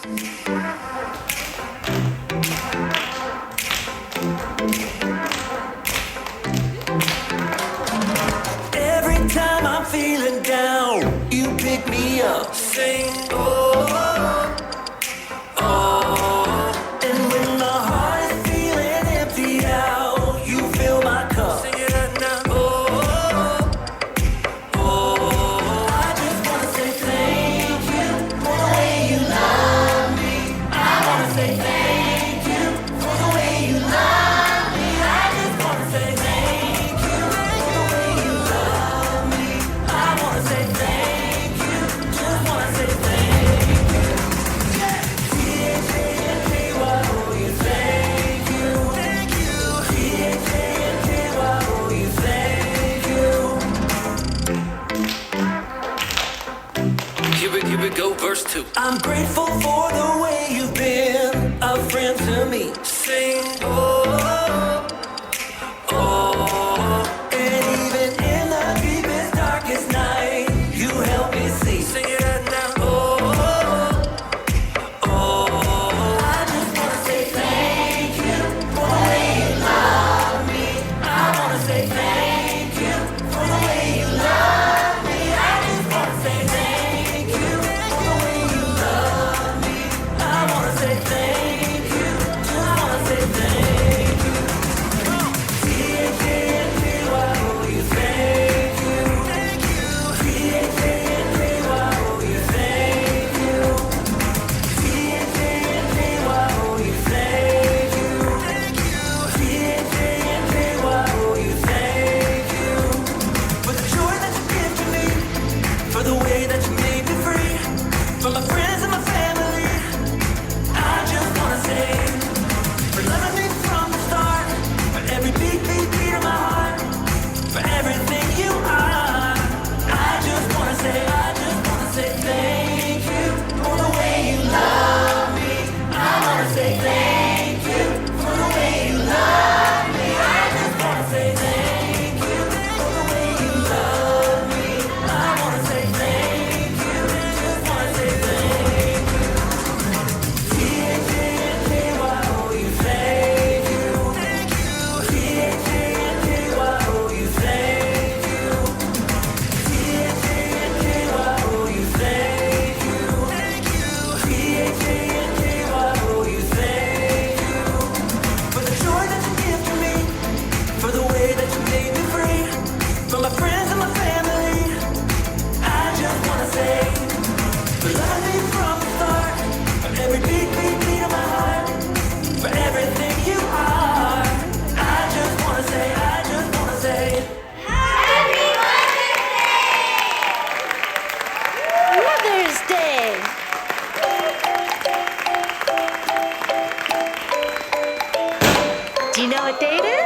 Every time I'm feeling down, you pick me up. Sing, oh, oh. And when my heart is feeling empty out, you fill my cup. Sing it out now. Oh, oh. I just wanna say thank you for the way you love me. I wanna say thank you for the way you love me. I just wanna say thank you for the way you love me. I wanna say thank you, just wanna say thank you. Yeah. T-H-A-N-K-Y, oh, you thank you. Thank you. T-H-A-N-K-Y, oh, you thank you. Here we go, verse 2. I'm grateful for the way you've been a friend to me. Sing, oh, oh. And even in the deepest, darkest night, you help me see. Sing it out now. Oh, oh. I just wanna say thank you for the way you love me. I wanna say thank you for the way you love me. I just wanna say thank you for the way you love me. I wanna say thank you, just wanna say thank you. T-H-A-N-K-Y, oh, you thank you. Thank you. T-H-A-N-K-Y, oh, you thank you. T-H-A-N-K-Y, oh, you thank you. Thank you. T-H-A-N-K-Y, oh, you thank you. For the joy that you give to me, for the way that you made me free, for my friends and my family. I just wanna say, for loving me from the start, for every beat, beat, beat of my heart, for everything you are. I just wanna say thank you for the way you love me. I wanna say thank you for the way you love me. I just wanna say thank you for the way you love me. I wanna say thank you, just wanna say thank you. T-H-A-N-K-Y, oh, you thank you. Thank you. T-H-A-N-K-Y, oh, you thank you. T-H-A-N-K-Y, oh, you thank you. Thank you. T-H-A-N-K-Y, oh, you thank you. For the joy that you give to me, for the way that you made me free, for my friends and my family. I just wanna say, for loving me from the start, for every beat, beat, beat of my heart, for everything you are. I just wanna say, Mother's Day. Do you know what day it is?